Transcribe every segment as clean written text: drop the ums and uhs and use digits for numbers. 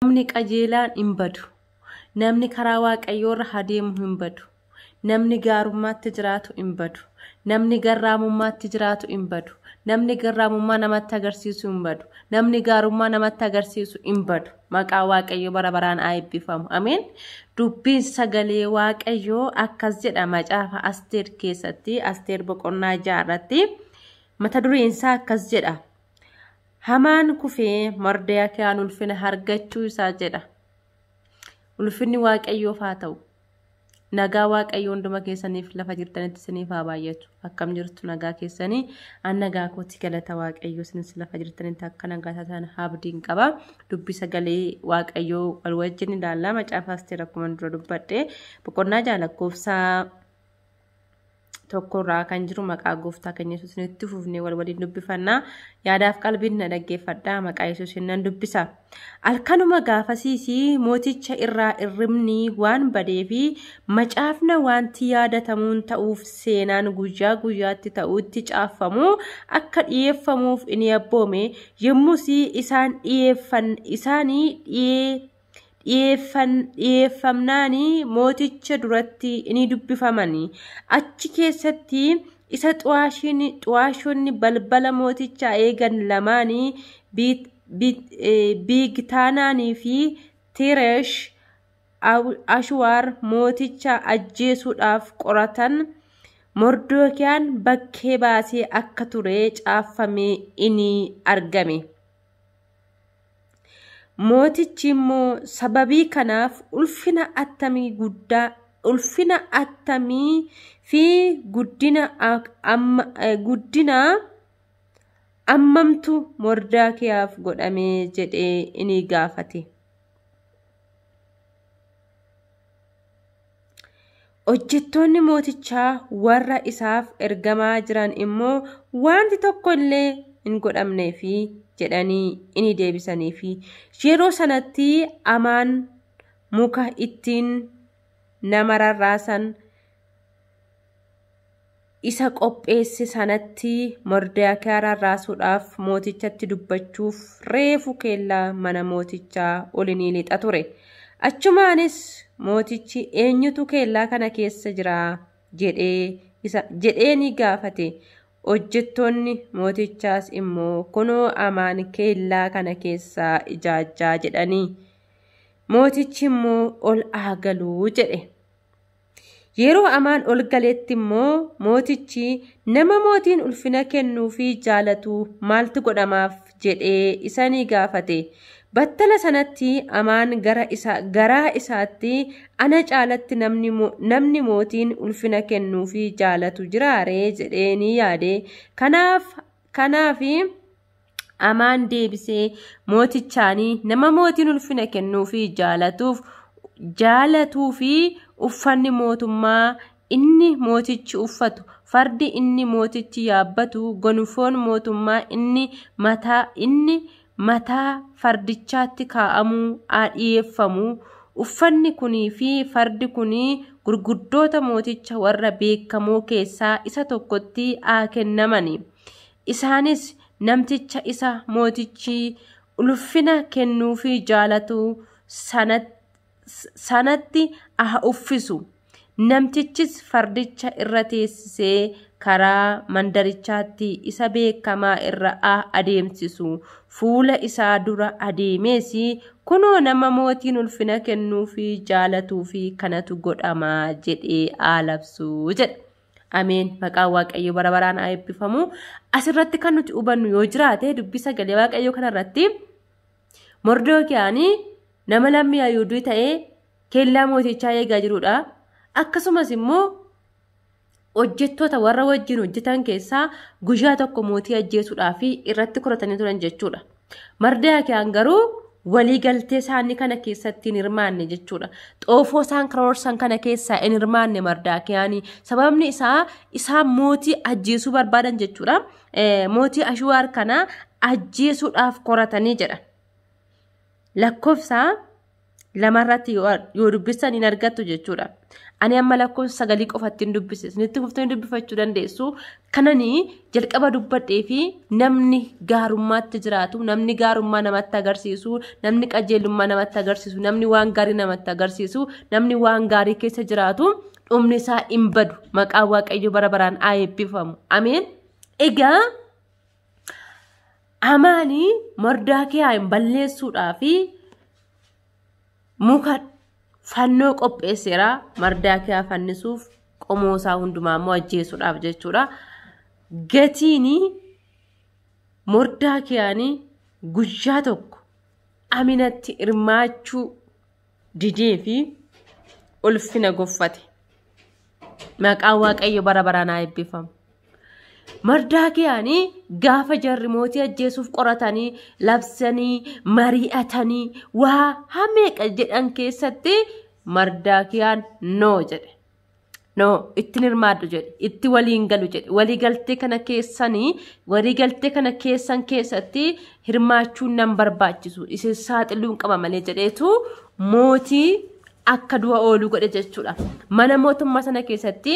namni qajeelaan hin badu. Namni karaa waaqayyoo irra adeemu hin badu. Namni gaarummaatti jiraatu hin badu. Namni garraamummaatti jiraatu hin badu. Namni garraamummaa namatti agarsiisu hin badu. Namni gaarummaa namatti agarsiisu hin badu. Maqaa waaqayyoo bara baraan haa eebbifamu. Ameen. Dubbiin sagalee waaqayyoo akkas jedha macaafa Asteer keessatti, Asteer boqonnaa 6 irratti mata dureen isaa akkas jedha. Hamaan kufee Mordekaayiin ulfina argachuu isaa jedha. Ulfinni waaqayyoof haa ta'u. Nagaa waaqayyoo hunduma keessaniif lafa jirtanitti isiniif haa baay'atu. Akkam jirtu nagaa keessanii an nagaa kootti galata waaqayyoo isinis lafa jirtanitti akka nagaa taatan abdiin qaba. Dubbi sagalee waaqayyoo wal wajjin ilaalla. Macaafa Asteer akkuma dura dubbadhe boqonnaa 6 lakkoofsa 1 irraa kan jiru maqaa gooftaa keenya Yesuusitti fufnee wal waliin dubbifannaa. Yaadaaf qalbiin na dhaggeeffadhaa maqaa Yesuusin nan dubbisa. Alkanuma gaafasiisi mooticha irraa irrimni waan badeefi macaafna wanti yaadatamuun ta'uuf seenaan guyyaa guyyaatti ta'utti caaffamu akka dhiyeeffamuuf inni abboome yommus isaan dhiyeeffamnaani mooticha duratti inni dubbifamani. Achi keessatti isa xu'aashonni balbala mootichaa eegan lamaanii Bigtaanaanii fi Tiresh Ashwaar mooticha ajjeesuudhaaf qoratan Mordekaayiin bakkee baasee akka ture caaffamee inni argame. Mootichi immoo sababii kanaaf ulfina attamii fi guddina ammamtu Mordekaayiif godhamee jedhee inni gaafate. Hojjettoonni mootichaa warra isaaf ergamaa jiran immoo wanti tokko illee hin godhamneefi jedhanii inni deebisaniifi yeroo sanatti Amaan muka ittiin nama rarraasan isa qopheesse sanatti Mordekaayi rarraasuudhaaf mootichatti dubbachuuf reefu keellaa mana mootichaa ol ni lixa ture. Achumaanis mootichi eenyutu keellaa kana keessa jira jedhee ni gaafate. Hojjettoonni mootichaas immoo kunoo Amaan keellaa kana keessa ijaajjaa jedhanii. Mootichi immoo ol galuu jedhe. Yeroo Amaan ol galeetti immoo mootichi nama mootiin ulfina kennuu fi jaalatu maaltu godhamaaf jedhee isa ni gaafate. Battala sanatti Amaan garaa isaatti ana caalatti namni mootiin ulfina kennuu fi jaalatu jiraaree jedhee ni yaade. Kanaaf Amaan deebisee mootichaanii nama mootiin ulfina kennuu fi jaalatuu fi uffanni mootummaa inni mootichi uffatu, fardi inni mootichi yaabbatu, gonfoon mootummaa inni mataa fardichaatti kaa'amuu dhiyeeffamu. Uffanni kunii fi fardi kunii gurguddoota mooticha warra beekamoo keessaa isa tokkotti kennamani. Isaanis namticha isa mootichi ulfina kennuu fi jaalatu sanatti uffisu. Namtichis fardicha irra teessisee karaa mandarichaatti isa beekamaa irra adeemsisu. Fuula isaa dura adeemeesi kunoo nama mootiin ulfina kennuu fi jaalatuu fi kanatu godhama jedhee labsu jedha. Ameen. Maqaan waaqayyoo bara baraan haa eebbifamu. Asirratti kan nuti hubannu yoo jiraate dubbii sagalee waaqayyoo kanarratti Mordekaayiin nama lammii Ayihudii ta'ee keellaa mootichaa eegaa jirudha. Akkasumas immoo hojjettoota warra wajjin hojjetan keessaa guyyaa tokko mootii ajjeesuudhaaf irratti koratanii turan jechuudha. Mordekaayiin garuu walii galtee isaanii kana keessatti hin hirmaanne jechuudha. Xoofoo isaan karoorsan kana keessaa hin hirmaanne Mordekaayiin. Sababni isaan mootii ajjeesuu barbaadan jechuudha. Mootii Ashwaar kana ajjeesuudhaaf koratanii jedha. lamarratti yoo dubbisan hin argattu jechuudha. Ani amma lakkoofsa 9 qofatti hin dubbise isinitti fuftanii dubbifachuu dandeessu. Kananii jalqaba dubbadhee fi namni gaarummaatti jiraatu, namni gaarummaa namatti agarsiisu, namni qajeelummaa namatti agarsiisu, namni waan gaarii namatti agarsiisu, namni waan gaarii keessa jiraatu dhumni isaa hin badu. Maqaan Waaqayyo bara baraan haa eebbifamu. Ameen. Egaa Amaani Mordekaayiin balleessuudhaaf muka fannoo qopheesseera. Mordekaayi fannisuuf qomoo isaa hundumaa immoo ajjeesuudhaaf jechuudha. Gatiin Mordekaayiin guyyaa tokko Aminatti hirmaachuu didee fi ulfina goffate. Maqaan Waaqayyo bara baraan haa eebbifamu. Mordekaayiin gaafa jarri mootii ajjeesuuf qoratanii labsanii mari'atanii waa hameeqa jedhan keessatti Mordekaayiin noo jedhe. No, ittiin hirmaadhu jedhe. Itti waliin galu jedhe. Waliigaltee kana keessan keessatti hirmaachuun nan barbaachisu. Isin saaxiluun qaba malee jedheetu mootii akka du'a oolu godhe jechuudha. Mana mootummaa sana keessatti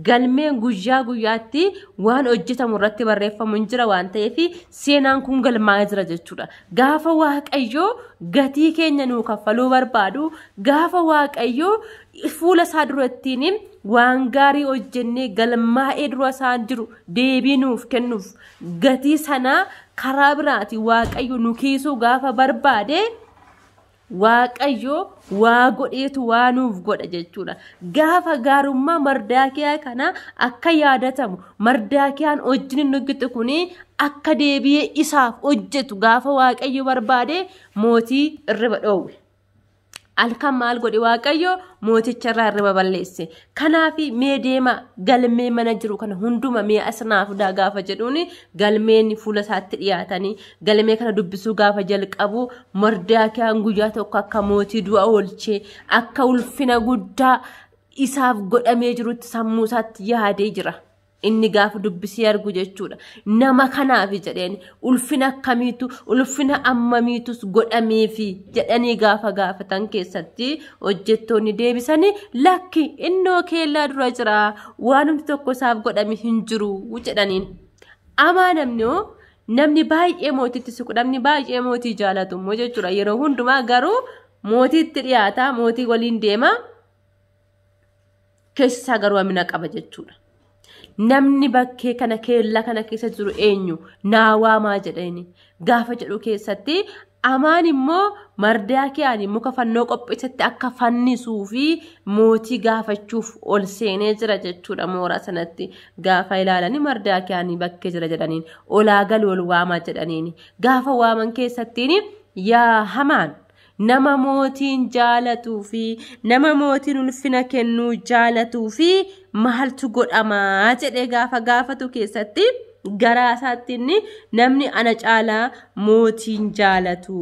galmeen guyyaa guyyaatti waan hojjetamu irratti barreeffamu hin jira waan ta'eef seenaan kun galmaa'ee jira jechuudha. Gaafa Waaqayyo gatii keenya nuu kaffaluu barbaadu, gaafa Waaqayyo fuula isaa durattiin waan gaarii hojjennee galmaa'ee dura isaan jiru deebii nuuf kennuuf gatii sana karaa biraati Waaqayyo nu kiisuu gaafa barbaade Waaqayyo waa godheetu waa nuuf godha jechuudha. Gaafa gaarummaa Mordekaayi kana akka yaadatamu Mordekaayaan hojii inni hojjetu kun akka deebi'ee isaaf hojjetu gaafa Waaqayyo barbaade mootii irriba dhoowwe. Halkan maal godhe Waaqayyo mooticha irraa irriba balleesse. Kanaaf mee deema galmee mana jiru kana hunduma mee asnaaf daa gaafa jedhuun galmeen fuula isaatti dhiyaatanii galmee kana dubbisuu gaafa jalqabu Mordekaayaan guyyaa tokko akka mootii du'a oolchee akka ulfina guddaa isaaf godhamee jirutti sammuu isaatti yaadee jira. Inni gaafa dubbisee argu jechuudha. Nama kanaaf jedheen ulfina akkamiitu ulfina ammamiitus godhameefi jedhanii gaafa gaafatan keessatti hojjettoonni deebisanii lakki innoo keellaa dura jira waan hundi tokko isaaf godhame hin jiru jedhaniin. Amaa namni baay'ee mootitti siqu namni baay'ee mootii jaalatu immoo jechuudha. Yeroo hundumaa garuu mootiitti dhiyaata mootii waliin deema keessa garuu amina qaba jechuudha. Namni bakkee kana keella kana keessa jiru eenyu naawaamaa jedhani gaafa jedhu keessatti Amaan immoo Mordekaayiin muka fannoo qopheessatti akka fannisuu fi mootii gaafachuuf ol seenee jira jechuudha. Mooraa sanatti gaafa ilaalanii Mordekaayiin bakkee jira jedhaniin olaa galuu ol waamaa jedhaniin gaafa waaman keessattiin yaa Hamaan nama mootiin jaalatuu fi nama mootiin ulfina kennuu jaalatuu fi maaltu godhamaa jedhee gaafa gaafatu keessatti garaa isaatti namni ana caalaa mootiin jaalatu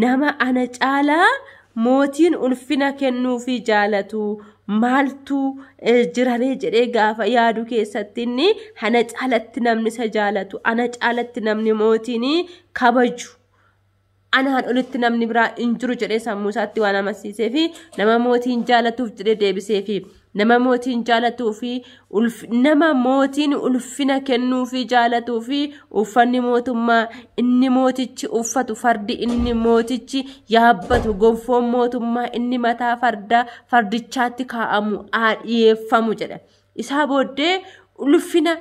nama ana caalaa mootiin ulfina kennuu fi jaalatu maaltu jiraree jedhee gaafa yaadu keessatti ana caalatti namni isa jaalatu ana caalatti namni mootiin kabaju anaan olitti namni biraa injiru jedhee sammuu isaatti waan amansiisee fi nama mootiin jaalatuuf jedhee deebisee fi nama mootiin jaalatuu fi nama mootiin ulfina kennuu fi jaalatuu fi uffanni mootummaa inni mootichi uffatu fardi inni mootichi yaabbatu gonfoon mootummaa inni mataa fardichaatti kaa'amu dhiyeeffamu jedha. Isaa booddee ulfina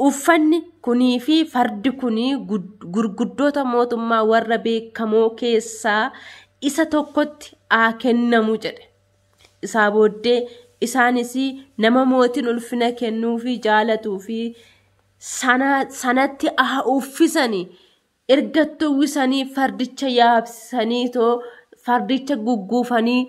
uffanni kunii fi fardi kunii gurguddoota mootummaa warra beekamoo keessaa isa tokkotti kennamu jedhe. Isaa booddee isaanis nama mootiin ulfina kennuu fi jaalatuu fi sanatti uffisanii ergattuu wisanii fardicha yaabsisanii fardicha gugguufanii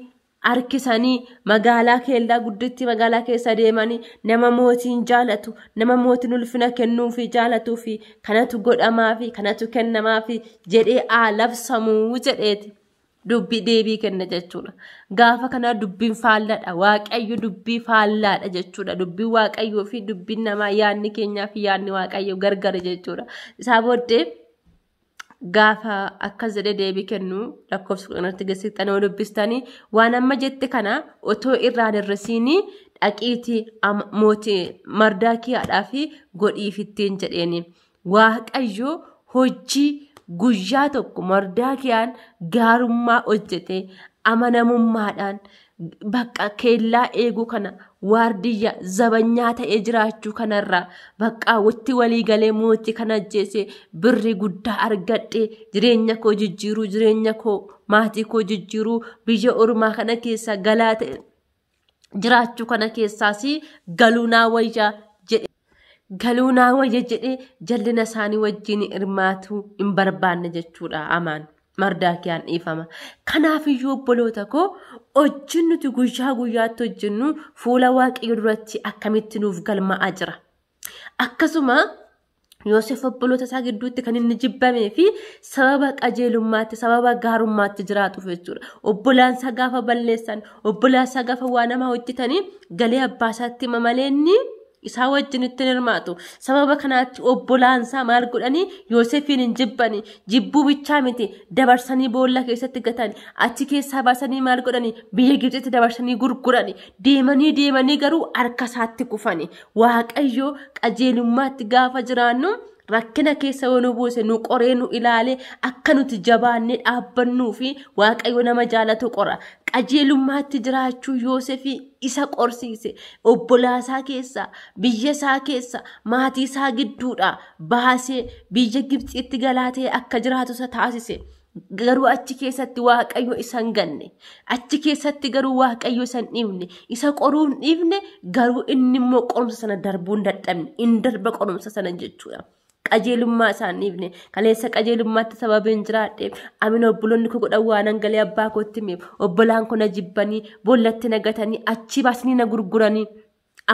arkisanii magaalaa keellaa gudditti magaalaa keessa deemanii nama mootiin jaalatu nama mootiin ulfina kennuu fi jaalatuu fi kanatu godhamaa fi kanatu kennamaa fi jedhee labsamuu jedheeti dubbii deebii kenna jechuudha. Gaafa kana dubbiin faallaadha. Waaqayyo dubbii faallaadha jechuudha. Dubbii Waaqayyoo fi dubbiin namaa yaadni keenyaa fi yaadni Waaqayyo gargar jechuudha. Isaa booddee gaafa akka jedhe deebii kennu lakkoofsa kanatti geessitanii dubbistanii waan amma jette kana otoo irraan irrisiinii dhaqiitii mootii Mardaakiyaadhaa fi godhiifittiin jedheeni Waaqayyo hojii guyyaa tokko Mardaakiyaan gaarummaa hojjete amanamummaadhaan bakka keellaa eeguu kana waardiyya zabanyaa ta'ee jiraachuu kanarraa bakka watti walii galee mootii kana ajjeese birri guddaa argadhe jireenya koo jijjiiruu jireenya koo maatii koo jijjiiruu biyya ormaa kana keessa galaa ta'e jiraachuu kana keessaas galuunaa wayya jedhe jallina isaanii wajjin hirmaatu hin barbaanne jechuudha amaan. Mardaakiyaan dhiifama. Kanaaf iyyuu obboloota koo hojii nuti guyyaa guyyaatti hojjennu fuula Waaqayyoo duratti akkamitti nuuf galmaa'aa jira. Akkasuma Yoosef obboloota isaa gidduutti kan inni jibbamee fi sababa qajeelummaatti sababa gaarummaatti jiraatuuf jechuudha. Obbolaansa gaafa balleessan obbolaansa gaafa waa nama hojjetanii galee abbaa isaatti mamaleenni isaa wajjin itti hirmaatu sababa kanaatti obbolaansaa maal godhanii Yoosefiin hin jibbanii jibbuu bichaa miti dabarsanii boolla keessatti gatanii achi keessaa baasanii maal godhanii biyya Gibxitti dabarsanii gurguranii deemanii garuu harka isaatti kufanii Waaqayyo qajeelummaatti gaafa jiraannu rakkina keessa nu buuse nu qoree nu ilaale akka nuti jabaannee dhaabbannuu fi Waaqayyo nama jaalatu qora qajeelummaatti jiraachuu Yoosefi isa qorsiise obbolaasaa keessa biyya isaa keessa maatii isaa gidduudha baasee biyya Gibxitti galaatee akka jiraatu isa taasise garuu achi keessatti Waaqayyo isan ganne achi keessatti garuu Waaqayyo isan dhiifne isa qoruun dhiifne garuu inni immoo qorumsa sana darbuun dadhabne in darba qorumsa sana jechuudha. Qajeelummaa isaaniifne kaleessa qajeelummaatti sababiin jiraadheef amina obboloonni koo godhan waan galee abbaa kootti meef obbolaan kun jibbanii boollatti nagatanii achi baasanii na gurguranii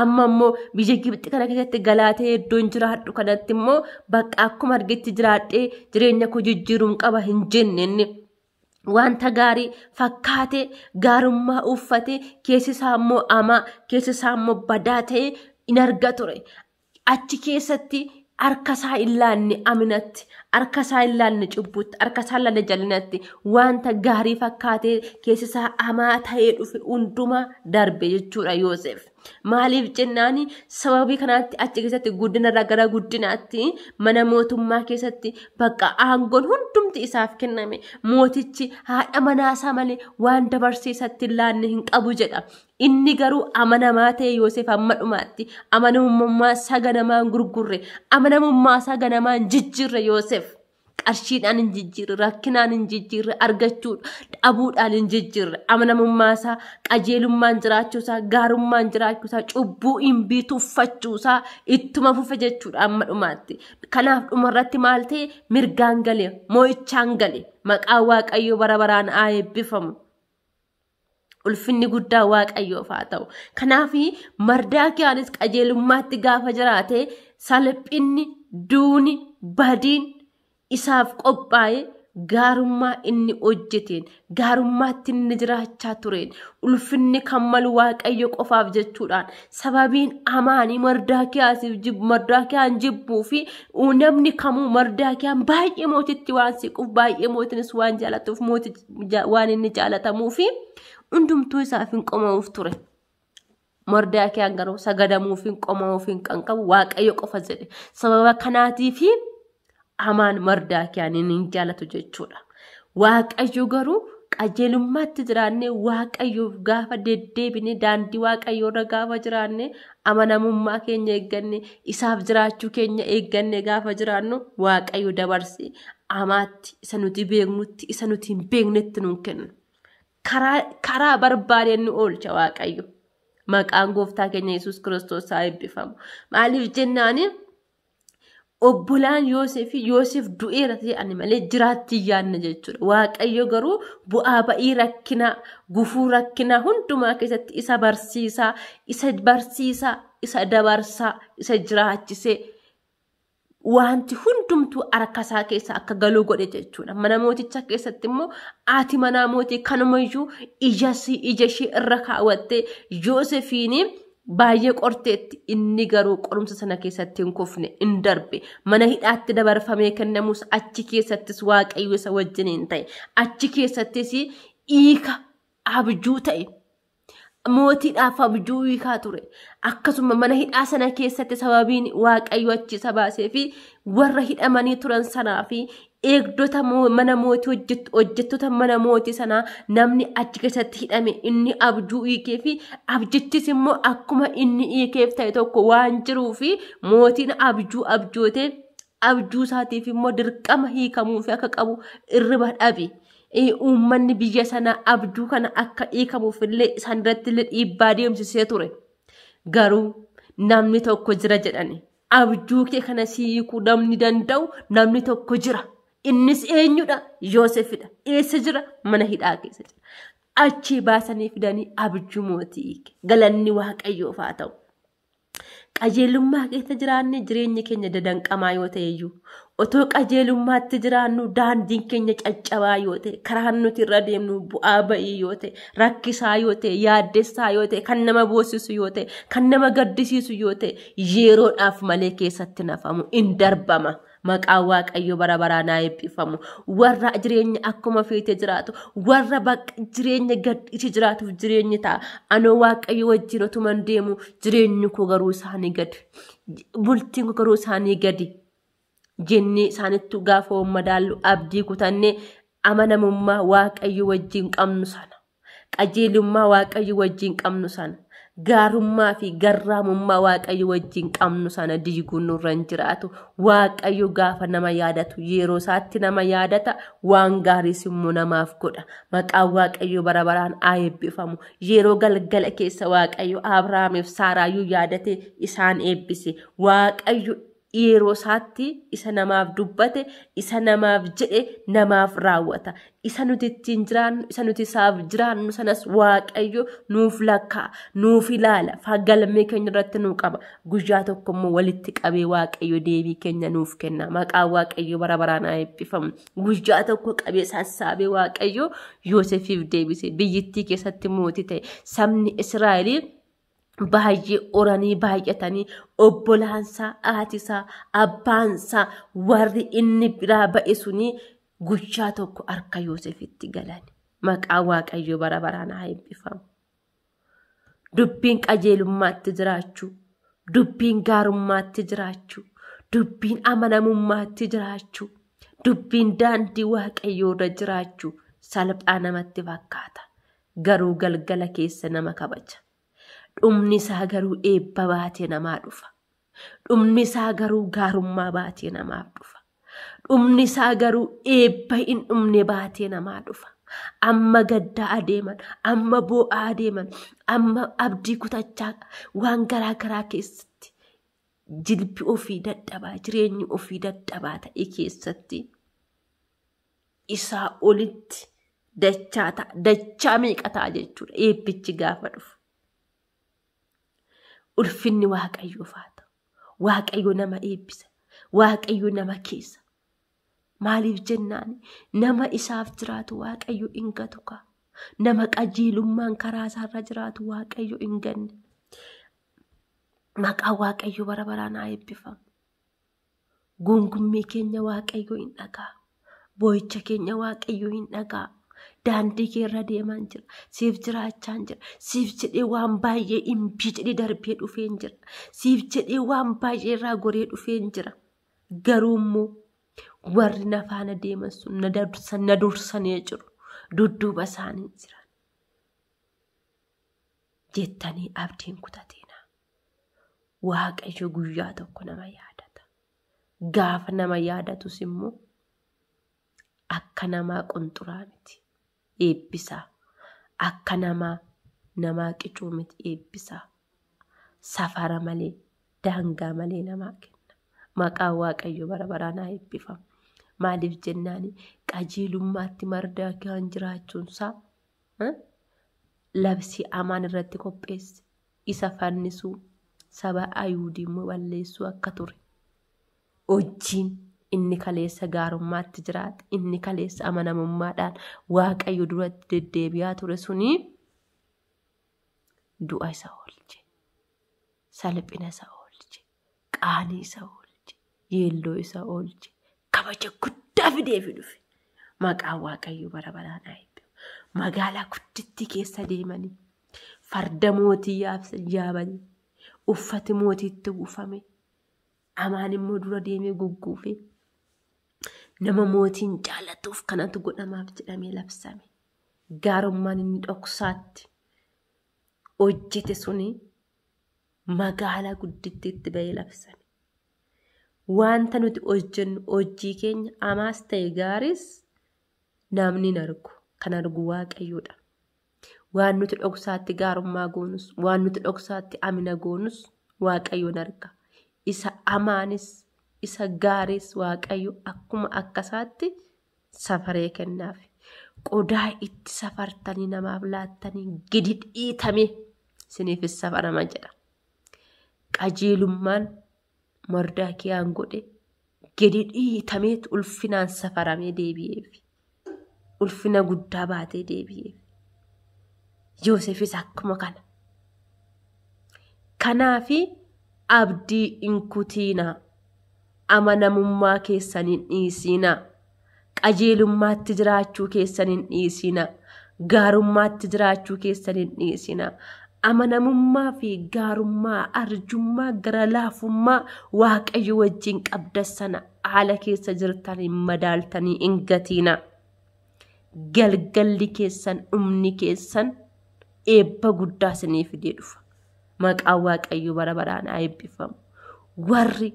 amma immoo biyya Gibxi kana keessatti galaatee iddoon jiraadhu kanatti immoo bakka akkuma argetti jiraadhee jireenya koo jijjiiruun qaba hin jenne wanta gaarii fakkaate gaarummaa uffate keessi isaa immoo amaa keessi isaa immoo badaa ta'e in arga ture achi keessatti arkasaa illaanni aminatti arkasaa illaanni cubbutti arkasaa ilaalle jallinatti wanta gaarii fakkaatee keessisaa amaa ta'ee dhufe hunduma darbe jechuudha Yoosef. Maaliif jennaani sababii kanaatti achi keessatti guddina gara guddinaatti mana mootummaa keessatti bakka aangoon hundumti isaaf kenname mootichi haadha manaasaa malee waan dabarsiisatti illaanni hin qabu jedha. Inni garuu amanamaa ta'e Yoosef amma dhumaatti amanamummaa saganamaan gurgurre amanamummaa saganamaan jijjiirre Yoosef. Qarshiidhaan hin jijjiirre rakkinaan hin jijjiirre argachuu dhabuudhaan hin jijjiirre amanamummaa isaa qajeelummaan jiraachuusaa gaarummaan jiraachuusaa cubbuu hin biituffachuusaa ittuma fufe jechuudha amma dhumaatti. Kanaaf dhumarratti maal ta'e mirgaan galee moo'ichaan galee maqaan Waaqayyoo bara baraan haa eebbifamu. Ulfinni guddaa Waaqayyoof haa ta'u. Kanaaf Mardaakiyaanis qajeelummaatti gaafa jiraate salphinni duuni badiin isaaf qophaa'e gaarummaa inni hojjeteen gaarummaatti inni jiraachaa tureen ulfinni kan malu Waaqayyo qofaaf jechuudhaan sababiin amaanii Mardaakiyaan jibbuu fi namni kamuu Mardaakiyaan baay'ee mootitti waan siquuf baay'ee mootinis waan jaalatuuf waan inni jaalatamuu fi hundumtuu isaaf hin qoma'uuf ture. Mardaakiyaan garuu sagadamuuf hin qoma'uuf hin qabu Waaqayyo qofa jedhe sababa kanaatiif amaan Mardaakiyaan hin jaalatu jechuudha. Waaqayyo garuu qajeelummaatti jiraanne Waaqayyoof gaafa deddeebine daandii Waaqayyoo irra gaafa jiraanne amanamummaa keenya eegganne isaaf jiraachuu keenya eegganne gaafa jiraannu Waaqayyo dabarse amaatti isa nuti beeknutti isa nuti hin beeknetti nuun kenna. Karaa barbaadeen nu oolcha Waaqayyo. Maqaan gooftaa keenya Yesuus Kiristoos haa eebbifamu. Maaliif jennaani obbolaan Yoosef du'eera ta'ani malee jiraatti yaanna jechuudha. Waaqayyo garuu bu'aa ba'ii rakkinaa gufuu rakkinaa hundumaa keessatti isa barsiisaa isa dabarsaa isa jiraachisee wanti hundumtuu harkasaa keessa akka galuu godhe jechuudha. Mana mooticha keessatti immoo haati manaa mootii kanumayyuu ija ishee irra kaawwattee Yoosefiin baay'ee qorteetti inni garuu qorumsa sana keessatti hin kufne hin darbe mana hidhaatti dabarfamee kennamus achi keessattis waaqayyo isa wajjiniin ta'e achi keessattis hiika abjuu ta'e mootiidhaaf abjuu hiikaa ture akkasuma mana hidhaa sana keessatti sababiin waaqayyo achi isa baasee fi warra hidhamanii turan sanaa fi eegdota mana mootii hojjettoota mana mootii sanaa namni achi keessatti hidhame inni abjuu hiikee fi abjittis immoo akkuma inni hiikeef ta'e tokko waan jiruu fi mootiin abjuu abjootee abjuu isaatiif immoo dirqama hiikamuu fi akka qabu irriba dhabe. Uummanni biyya sana abjuu kana akka hiikamuuf illee isaan irratti illee dhiibbaa deemsisee ture. Garuu namni tokko jira jedhani. Abjuu kee kana hiikuu namni danda'u namni tokko jira. Innis eenyudha? Yoosefidha. Eessa jira? Mana hidhaa keessa jira. Achi baasanii fidanii abjuu mootii hiike. Galanni waaqayyoof haa ta'u. Qajeelummaa keessa jiraanne jireenya keenya dadanqamaa yoo ta'e iyyuu otoo qajeelummaatti jiraannu daandiin keenya caccabaa yoo ta'e karaan nuti irra deemnu bu'aa ba'ii yoo ta'e rakkisaa yoo ta'e yaaddessaa yoo ta'e kan nama boosisu yoo ta'e kan nama gaddisiisu yoo ta'e yeroodhaaf malee keessatti nafamu in darbama. Maqaa waaqayyo bara baraan haa eebbifamu. Warra jireenya akkuma feete jiraatu warra jireenya gadhiisi jiraatuuf jireenyi ta'a. Anoo waaqayyo wajjin otuman deemu jireenyi koo garuu isaanii gadi. Bultiin koo garuu isaanii gadi. Jennee isaanittu gaafa madaallu abdii kutannee amanamummaa waaqayyo wajjin qabnu sana. Qajeelummaa waaqayyo wajjin qabnu sana. Gaarummaa fi garraamummaa waaqayyo wajjin qabnu sana diiguun nurra hin jiraatu. Waaqayyo gaafa nama yaadatu yeroo isaatti nama yaadata waan gaariis immoo namaaf godha. Maqaan waaqayyo bara baraan haa eebbifamu. Yeroo galgala keessa waaqayyo Abrahaamiif Saaraayyuu yaadate isaan eebbise. Waaqayyo yeroo isaatti isa namaaf dubbate isa namaaf jedhe namaaf raawwata. Isa nuti ittiin jiraannu isa nuti isaaf jiraannu sanas waaqayyo nuuf lakkaa nuuf ilaala galmee keenya irratti nuu qaba. Guyyaa tokko immoo walitti qabee waaqayyo deebii keenya nuuf kenna. Maqaan waaqayyo bara baraan haa eebbifamu. Guyyaa tokko qabee sassaabee waaqayyo Yoosefiif deebise. Biyyittii keessatti mootii ta'e sabni Israa'el baay'ee oranii baay'atanii obbolaansaa haatisaa abbaansaa warri inni biraa ba'e suni guyyaa tokko harka Yoosefitti galan. Maqaa waaqayyo bara baraan haa eebbifamu. Dubbiin qajeelummaatti jiraachuu, dubbiin gaarummaatti jiraachuu, dubbiin amanamummaatti jiraachuu, dubbiin daandii waaqayyoo irra jiraachuu salphaa namatti fakkaata. Garuu galgala keessa nama kabaja. Dhumni isaa garuu eebba baatee namaa dhufa. Dhumni isaa garuu gaarummaa baatee namaaf dhufa. Dhumni isaa garuu eebba hin dhumne baatee namaa dhufa. Amma gaddaa adeeman, amma boo'aa adeeman, amma abdii kutachaa waan garaa garaa keessatti jilbi ofii dadhabaa, jireenyi ofii dadhabaa ta'e keessatti isaa olitti dachaa meeqa ta'a jechuudha. Eebbichi gaafa dhufu. Ulfinni waaqayyoof haa ta'u. Waaqayyo nama eebbisa. Waaqayyo nama keessa. Maaliif jennaan nama isaaf jiraatu waaqayyo hin gatu kaa. Nama qajeelummaan karaa isaarra jiraatu waaqayyo hin ganne. Maqaan waaqayyo bara baraan haa eebbifamu. Gungummii keenya waaqayyo hin dhagaa. Boo'icha keenya waaqayyo hin dhagaa. Daandii keerra deemaan jira. Siif jiraachaan jira. Siif jedhee waan baay'ee imbii jedhee darbee dhufeen jira. Siif jedhee waan baay'ee irraa goree dhufeen jira. Garuu immoo warri na faana deeman sun na dursanii jiru. Dudduuba isaanii jiran. Jettanii abdiin kutateena. Waaqayyo guyyaa tokko nama yaadata. Gaafa nama yaadatus immoo akka namaa qunxuraa miti. Eebbisaa. Akka namaa qicuu miti eebbisaa. Safara malee daangaa malee namaa kenna. Maqaan waaqayyo bara baraan haa eebbifamu. Maaliif jennaani qajeelummaatti mardaa kan jiraachuunsaa labsii amaan irratti qopheesse. Isa fannisuu saba Ayuudii immoo balleessuu akka ture. Hojiin inni kaleessa gaarummaatti jiraate, inni kaleessa amanamummaadhaan waaqayyo duratti deddeebi'aa ture suni du'a isa oolche. salphina isa oolche, qaanii isa oolche, yeelloo isa oolche, kabaja guddaa fideefi dhufe. Maqaan Waaqayyoo bara baraan haa eebbifamu. Magaalaa gudditti keessa deemanii farda mootii yaabanii uffati mootiitti uffame amaan immoo dura deemee gugguufe nama mootiin jaallatuuf kanatu godhamaaf jedhamee labsame. Gaarummaan inni dhoksaatti hojjete suni magaalaa guddittiitti bahee labsame. Wanta nuti hojjennu hojii keenya amaas ta'e gaaris namni hin argu. Kan argu Waaqayyoodha. Waan nuti dhoksaatti gaarummaa goonus, waan nuti dhoksaatti amina goonus Waaqayyoon arga. Isa amaanis, isa gaaris Waaqayyo akkuma akkasaatti safaree kennaaf. Qodaa itti safartanii namaaf laattanii gidi dhiitame siniifis safarama jedha. Qajeelummaan Mordaakiyaan godhe gidi dhiitameet ulfinaan safaramee deebi'eef. Ulfina guddaa baatee deebi'eef. Yoosefis akkuma kana. Kanaafi abdii hin kutiinaa. Amanamummaa keessan hin dhiisinaa. Qajeelummaatti jiraachuu keessan hin dhiisinaa. Gaarummaatti jiraachuu keessan hin dhiisinaa. Amanamummaa fi gaarummaa, arjummaa, gara laafummaa Waaqayyo wajjin qabdassana haala keessa jirtanii madaaltanii hin gatiinaa. Galgalli keessan, dhumni keessan eebba guddaa isinii fidee dhufa. Maqaan Waaqayyo bara baraan haa eebbifamu. Warri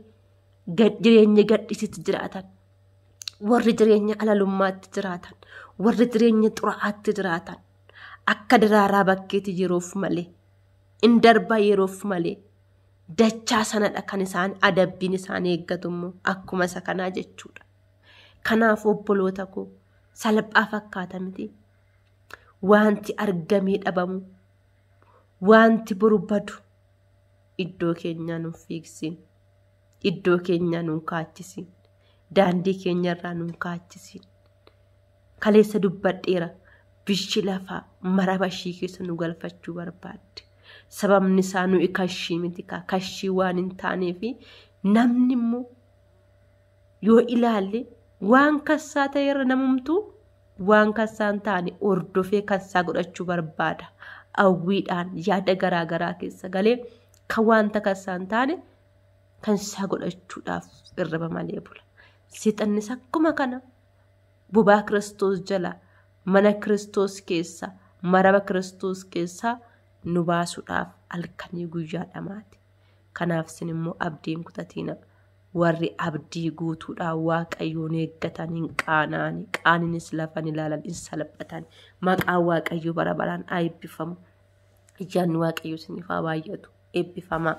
jireenya gadhisitti jiraatan, warri jireenya alalummaatti jiraatan, warri jireenya xuraa'aatti jiraatan, akka daraaraa bakkeetti yeroof malee, in darbaa yeroof malee, dachaa sanadha kan isaan adabbiin isaan eeggatummoo akkuma isa kanaa jechuudha. Kanaaf obboloota koo salphaa fakkaata miti. Wanti argamee dhabamu, wanti boru badu iddoo keenyaa nuun fiigsin, iddoo keenyaa nuun kaachisin, daandii keenyarraa nuun kaachisin. Kaleessa dubbadheera bishii lafaa maraba ishii keessa nu galfachuu barbaadde. Sababni isaa nuyi kashii miti kaa kashii waan hin taaneefi namni immoo yoo ilaalle waan kassaa ta'eerra namumtuu waan kassaa hin taane hordofee kassaa godhachuu barbaada. Hawwiidhaan yaada garaa garaa keessa galee kan wanta kassaa hin taane kansaa godhachuudhaaf irraba malee bula. Seexannis akkuma kana bobaa Kiristoos jala mana Kiristoos keessa maraba Kiristoos keessa nu baasuudhaaf halkanii guyyaa dhamaati. Kanaaf isin immoo abdiin kutatiina. Warri abdii guutuudhaan Waaqayyoon eeggatan hin qaanaani. Qaaniinis lafan ilaalan hin salphatan. Maqaan Waaqayyoo bara baraan haa eebbifamu. Ayyaanni Waaqayyoo isiniif haa baay'atu. Eebbifamaa.